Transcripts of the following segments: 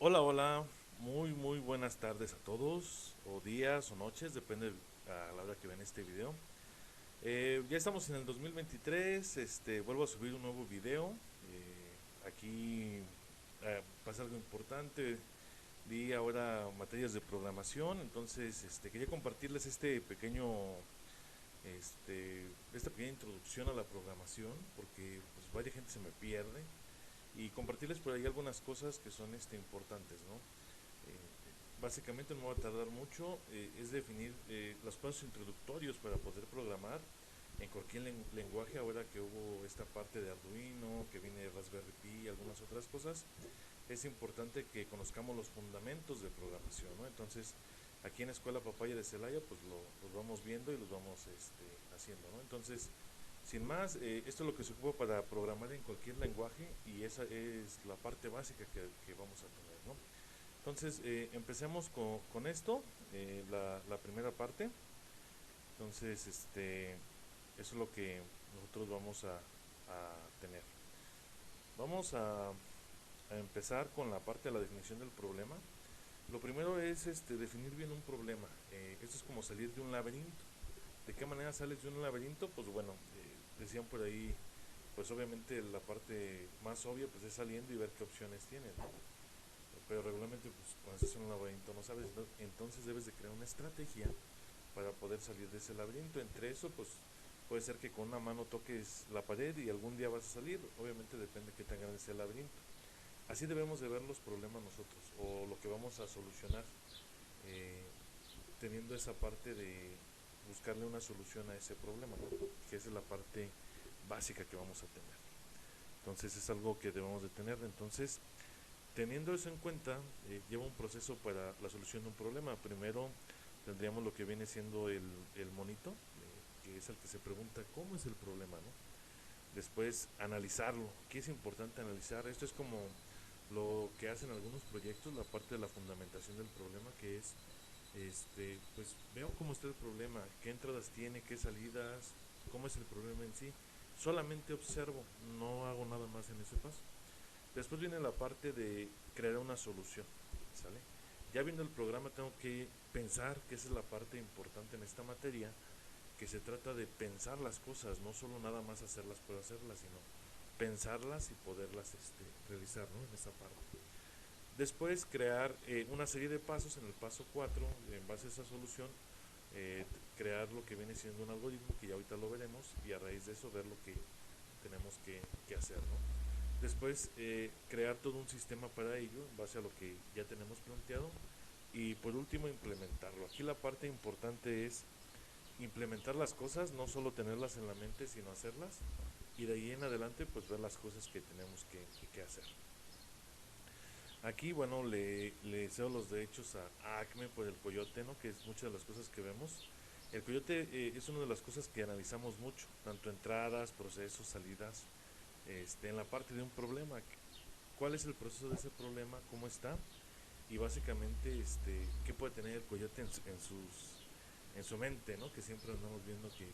Hola, hola, muy buenas tardes a todos, o días o noches, depende a la hora que ven este video. Ya estamos en el 2023, vuelvo a subir un nuevo video. Aquí pasa algo importante, di ahora materias de programación, entonces quería compartirles esta pequeña introducción a la programación, porque pues varias gente se me pierde, y compartirles por ahí algunas cosas que son importantes, ¿no? Básicamente no me va a tardar mucho, es definir los pasos introductorios para poder programar en cualquier lenguaje. Ahora que hubo esta parte de Arduino, que viene de Raspberry Pi y algunas otras cosas, es importante que conozcamos los fundamentos de programación, ¿no? Entonces, aquí en la Escuela Papaya de Celaya, pues los vamos viendo y los vamos haciendo, ¿no? Entonces, sin más, esto es lo que se ocupa para programar en cualquier lenguaje, y esa es la parte básica que vamos a tener, ¿no? Entonces, empecemos con esto, la primera parte. Entonces, eso es lo que nosotros vamos a tener. Vamos a empezar con la parte de la definición del problema. Lo primero es definir bien un problema. Esto es como salir de un laberinto. ¿De qué manera sales de un laberinto? Pues bueno, decían por ahí, pues obviamente la parte más obvia pues es saliendo y ver qué opciones tienes, ¿no? Pero regularmente pues cuando estás en un laberinto no sabes, ¿no? Entonces debes de crear una estrategia para poder salir de ese laberinto. Entre eso pues puede ser que con una mano toques la pared y algún día vas a salir, obviamente depende de qué tan grande sea el laberinto. Así debemos de ver los problemas nosotros, o lo que vamos a solucionar, eh, teniendo esa parte de buscarle una solución a ese problema, ¿no? Que esa es la parte básica que vamos a tener. Entonces es algo que debemos de tener. Entonces, teniendo eso en cuenta, lleva un proceso para la solución de un problema. Primero tendríamos lo que viene siendo el monito, que es el que se pregunta cómo es el problema, ¿no? Después analizarlo. ¿Qué es importante analizar? Esto es como lo que hacen algunos proyectos, la parte de la fundamentación del problema, que es, pues veo cómo está el problema, qué entradas tiene, qué salidas, cómo es el problema en sí. Solamente observo, no hago nada más en ese paso. Después viene la parte de crear una solución, ¿sale? Ya viendo el programa tengo que pensar, que esa es la parte importante en esta materia, que se trata de pensar las cosas, no solo nada más hacerlas por hacerlas, sino pensarlas y poderlas realizar, ¿no? En esa parte. Después crear una serie de pasos en el paso 4 en base a esa solución, eh, crear lo que viene siendo un algoritmo, que ya ahorita lo veremos, y a raíz de eso ver lo que tenemos que hacer, ¿no? Después, crear todo un sistema para ello, en base a lo que ya tenemos planteado. Y por último, implementarlo. Aquí la parte importante es implementar las cosas, no solo tenerlas en la mente, sino hacerlas. Y de ahí en adelante, pues ver las cosas que tenemos que hacer. Aquí, bueno, le cedo los derechos a Acme por el coyote, ¿no? Que es muchas de las cosas que vemos. El coyote es una de las cosas que analizamos mucho, tanto entradas, procesos, salidas, en la parte de un problema. ¿Cuál es el proceso de ese problema? ¿Cómo está? Y básicamente, ¿qué puede tener el coyote en su mente, ¿no? Que siempre andamos viendo que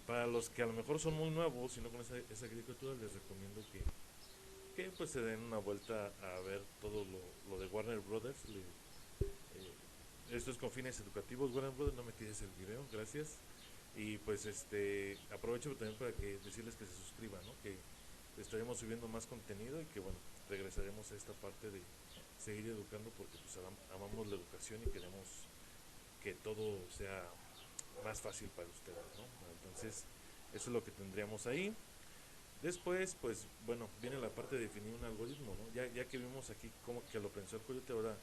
para los que a lo mejor son muy nuevos y no con esa agricultura, les recomiendo que pues se den una vuelta a ver todo lo de Warner Brothers. Esto es con fines educativos. Warner Brothers, no me tires el video, gracias. Y pues aprovecho también para decirles que se suscriban, ¿no? Que estaremos subiendo más contenido, y que bueno, regresaremos a esta parte de seguir educando, porque pues amamos la educación y queremos que todo sea más fácil para ustedes, ¿no? Entonces, eso es lo que tendríamos ahí. Después, pues bueno, viene la parte de definir un algoritmo, ¿no? Ya que vimos aquí cómo que lo pensó el coyote, ahora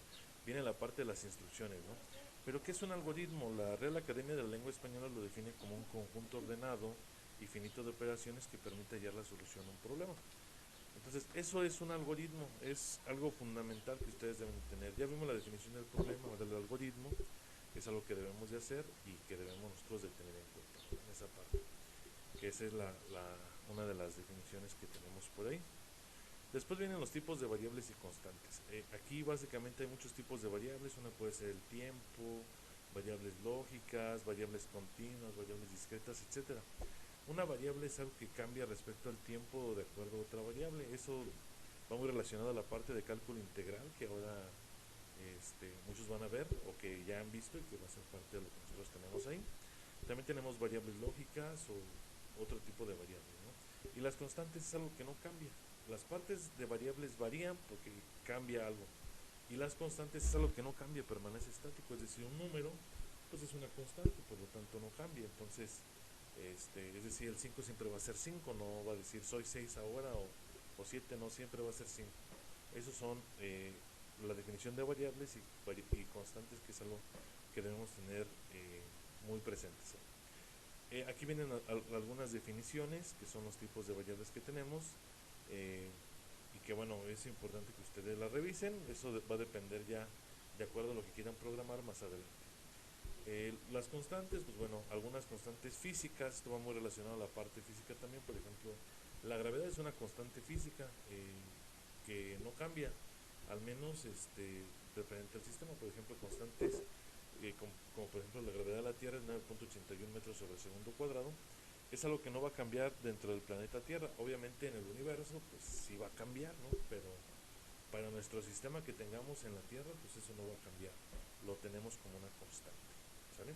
viene la parte de las instrucciones, ¿no? Pero ¿qué es un algoritmo? La Real Academia de la Lengua Española lo define como un conjunto ordenado y finito de operaciones que permite hallar la solución a un problema. Entonces, eso es un algoritmo, es algo fundamental que ustedes deben tener. Ya vimos la definición del problema, ahora el algoritmo es algo que debemos de hacer y que debemos nosotros de tener en cuenta, ¿no? En esa parte, que esa es una de las definiciones que tenemos por ahí. Después vienen los tipos de variables y constantes. Aquí básicamente hay muchos tipos de variables. Una puede ser el tiempo, variables lógicas, variables continuas, variables discretas, etcétera. Una variable es algo que cambia respecto al tiempo de acuerdo a otra variable. Eso va muy relacionado a la parte de cálculo integral que ahora muchos van a ver o que ya han visto y que va a ser parte de lo que nosotros tenemos ahí. También tenemos variables lógicas o otro tipo de variables, ¿no? Y las constantes es algo que no cambia. Las partes de variables varían porque cambia algo. Y las constantes es algo que no cambia, permanece estático. Es decir, un número pues es una constante, por lo tanto no cambia. Entonces, es decir, el 5 siempre va a ser 5, no va a decir soy 6 ahora o 7, no, siempre va a ser 5. Esos son la definición de variables y constantes, que es algo que debemos tener muy presentes. Aquí vienen algunas definiciones, que son los tipos de variables que tenemos, y que bueno, es importante que ustedes la revisen. Eso va a depender ya de acuerdo a lo que quieran programar más adelante. Las constantes, pues bueno, algunas constantes físicas, esto va muy relacionado a la parte física también. Por ejemplo, la gravedad es una constante física que no cambia, al menos referente al sistema. Por ejemplo, constantes como por ejemplo la gravedad de la Tierra es 9.81 metros sobre segundo cuadrado. Es algo que no va a cambiar dentro del planeta Tierra. Obviamente en el universo pues sí va a cambiar, ¿no? Pero para nuestro sistema que tengamos en la Tierra, pues eso no va a cambiar, lo tenemos como una constante, ¿sale?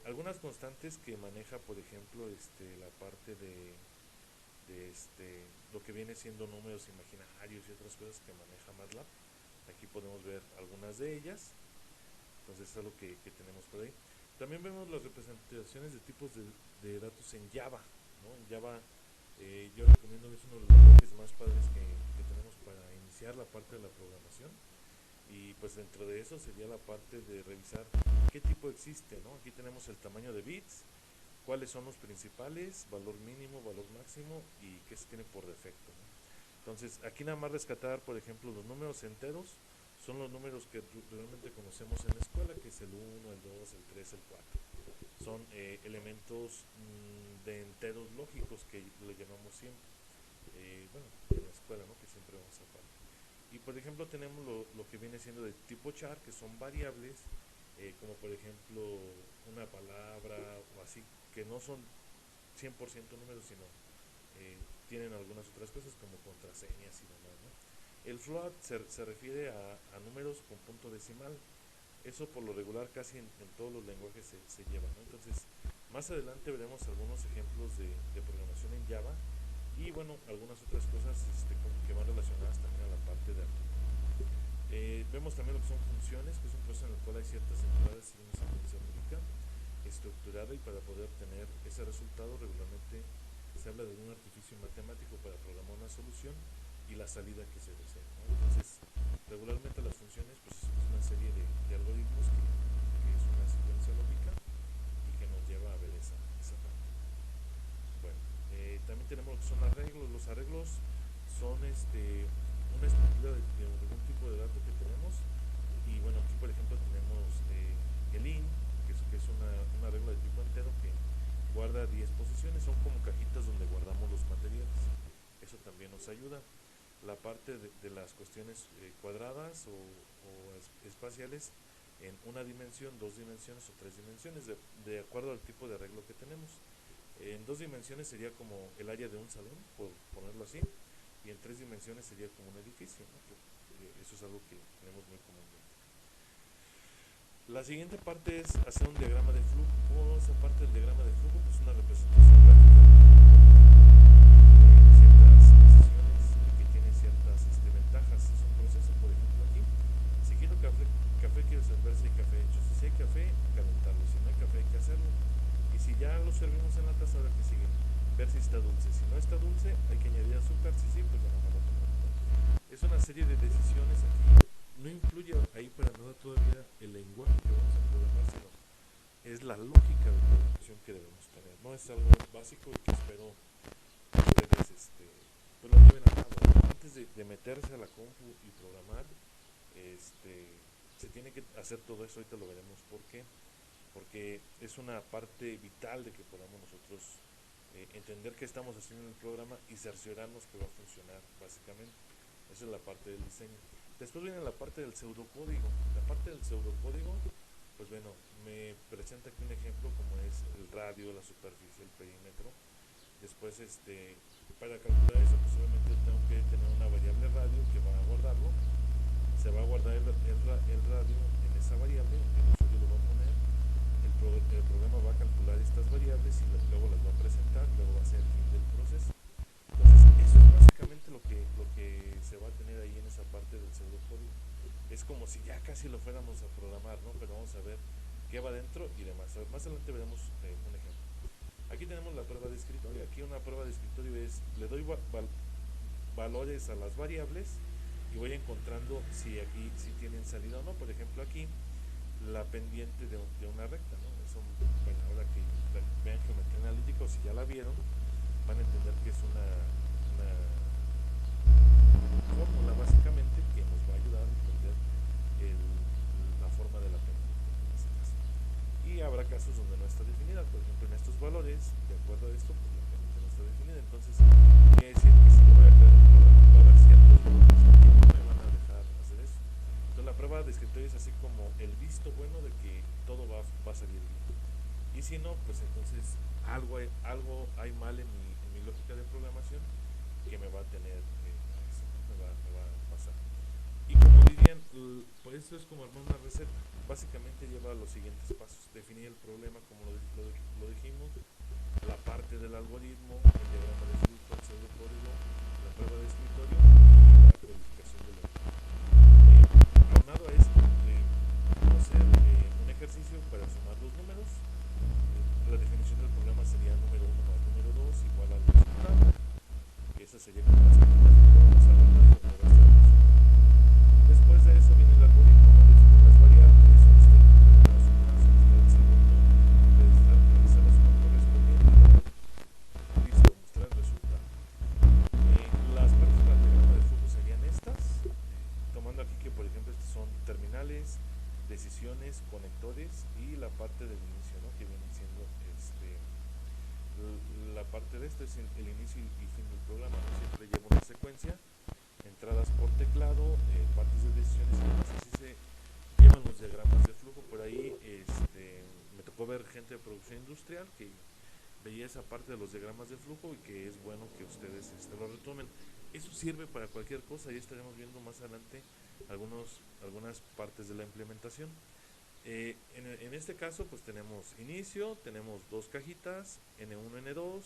Algunas constantes que maneja, por ejemplo, la parte de lo que viene siendo números imaginarios y otras cosas que maneja MATLAB. Aquí podemos ver algunas de ellas. Entonces es algo que tenemos por ahí. También vemos las representaciones de tipos de datos en Java, ¿no? En Java yo recomiendo que es uno de los lenguajes más padres que tenemos para iniciar la parte de la programación. Y pues dentro de eso sería la parte de revisar qué tipo existe, ¿no? Aquí tenemos el tamaño de bits, cuáles son los principales, valor mínimo, valor máximo y qué se tiene por defecto, ¿no? Entonces aquí nada más rescatar, por ejemplo, los números enteros son los números que realmente conocemos en la escuela, que es el 1, el 2, el 3, el 4. Son elementos de enteros lógicos que le llamamos siempre. Bueno, en la escuela, ¿no? Que siempre vamos a parte. Y por ejemplo tenemos lo que viene siendo de tipo char, que son variables, como por ejemplo una palabra o así, que no son 100% números, sino tienen algunas otras cosas como contraseñas y demás, ¿no? El float se refiere a números con punto decimal. Eso por lo regular casi en todos los lenguajes se lleva, ¿no? Entonces, más adelante veremos algunos ejemplos de programación en Java y bueno, algunas otras cosas que van relacionadas también a la parte de arquitectura. Vemos también lo que son funciones, que es un proceso en el cual hay ciertas entradas y una secuencia lógica estructurada, y para poder obtener ese resultado regularmente se habla de un artificio matemático para programar una solución y la salida que se desea, ¿no? Entonces, regularmente las funciones pues es una serie de algoritmos que es una secuencia lógica y que nos lleva a ver esa parte. Bueno, también tenemos lo que son arreglos. Los arreglos son una estructura de algún tipo de dato que tenemos. Y bueno, aquí por ejemplo tenemos el int, que es una regla de tipo entero que guarda 10 posiciones. Son como cajitas donde guardamos los materiales. Eso también nos ayuda. La parte de las cuestiones cuadradas o espaciales en una dimensión, 2 dimensiones o 3 dimensiones, de acuerdo al tipo de arreglo que tenemos. En 2 dimensiones sería como el área de un salón, por ponerlo así, y en 3 dimensiones sería como un edificio, ¿no? Eso es algo que tenemos muy comúnmente. La siguiente parte es hacer un diagrama de flujo. Esa parte del diagrama de flujo pues es una representación gráfica de ciertas decisiones que tiene ciertas ventajas. Es un proceso, por ejemplo aquí, si quiero café quiero saber si hay café hecho. Si hay café, calentarlo. Si no hay café, hay que hacerlo. Y si ya lo servimos en la taza, ahora que sigue, ver si está dulce. Si no está dulce, hay que añadir azúcar. Si sí, pues ya no lo tomamos. Es una serie de decisiones aquí. No influye ahí para nada todavía el lenguaje que vamos a programar, sino es la lógica de programación que debemos tener. No es algo básico y que espero ustedes pues lo lleven a cabo. Antes de meterse a la compu y programar, se tiene que hacer todo eso. Ahorita lo veremos por qué. Porque es una parte vital de que podamos nosotros entender qué estamos haciendo en el programa y cerciorarnos que va a funcionar, básicamente. Esa es la parte del diseño. Después viene la parte del pseudocódigo. La parte del pseudocódigo, pues bueno, me presenta aquí un ejemplo como es el radio, la superficie, el perímetro. Después, para calcular eso, pues obviamente tengo que tener una una variable radio que va a guardarlo. Se va a guardar el radio en esa variable, el usuario lo va a poner, el programa va a calcular estas variables y luego las va a presentar, luego va a ser el fin del proceso. Entonces, eso es básicamente lo que se va a tener ahí en esa parte del pseudocódigo. Es como si ya casi lo fuéramos a programar, ¿no? Pero vamos a ver qué va dentro y demás. A ver, más adelante veremos un ejemplo. Aquí tenemos la prueba de escritorio. Aquí una prueba de escritorio es, le doy valores a las variables y voy encontrando si aquí si tienen salida o no. Por ejemplo, aquí la pendiente de una recta, ¿no? Eso, bueno, ahora que vean geometría analítica, o si ya la vieron, van a entender que es una fórmula básicamente que nos va a ayudar a entender la forma de la pendiente en este caso. Y habrá casos donde no está definida, por ejemplo en estos valores, de acuerdo a esto, pues la pendiente no está definida. Entonces quiere decir que si yo voy a crear un programa va a haber ciertos valores que no me van a dejar hacer eso. Entonces la prueba de escritorio es así como el visto bueno de que todo va a salir bien. Y si no, pues entonces algo hay mal en mi lógica de programación que me va a tener me va a pasar. Y como dirían, pues esto es como armar una receta. Básicamente lleva los siguientes pasos: definir el problema como lo dijimos, la parte del algoritmo, el diagrama de flujo, el pseudocódigo, la prueba de escritorio y la codificación del aunado a esto, vamos a hacer un ejercicio para sumar los números. La definición del problema sería número 1 más número 2 igual al resultado. Esa sería como las preguntas que vamos a guardar y vamos a estar. Después de eso viene el algoritmo, ¿no? Definir las variables, solicitar el primero la suma, solicitar el segundo, realizar la suma correspondiente y listo, mostrar el resultado. Las partes del diagrama de flujo serían estas, tomando aquí que por ejemplo estos son terminales, decisiones, conectores y la parte del inicio, ¿no? Que viene siendo la parte de esto es el inicio y fin del programa, ¿no? Siempre lleva una secuencia, entradas por teclado, partes de decisiones y demás. Así se llevan los diagramas de flujo. Por ahí me tocó ver gente de producción industrial que veía esa parte de los diagramas de flujo y que es bueno que ustedes lo retomen. Eso sirve para cualquier cosa y estaremos viendo más adelante algunas partes de la implementación. En este caso pues tenemos inicio, tenemos dos cajitas, N1, N2,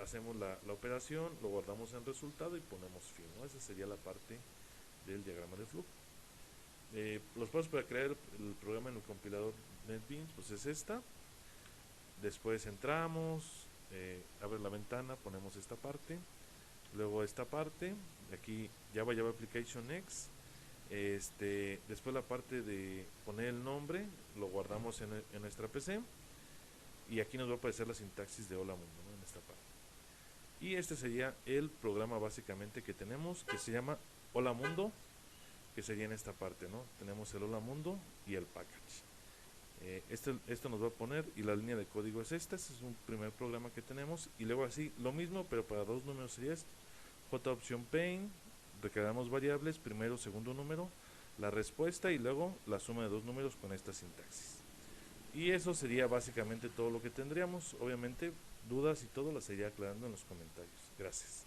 hacemos la operación, lo guardamos en resultado y ponemos fin, ¿no? Esa sería la parte del diagrama de flujo. Los pasos para crear el programa en el compilador NetBeans pues es esta. Después entramos, abre la ventana, ponemos esta parte, luego esta parte, aquí Java Application X. Después la parte de poner el nombre lo guardamos en nuestra PC y aquí nos va a aparecer la sintaxis de Hola Mundo, ¿no? En esta parte. Y este sería el programa básicamente que tenemos, que se llama Hola Mundo, que sería en esta parte, ¿no? Tenemos el Hola Mundo y el package. Esto nos va a poner, y la línea de código es esta. Este es un primer programa que tenemos, y luego así lo mismo pero para dos números sería esto: J opción pain, recreamos variables, primero, segundo número, la respuesta y luego la suma de dos números con esta sintaxis. Y eso sería básicamente todo lo que tendríamos. Obviamente dudas y todo las iría aclarando en los comentarios. Gracias.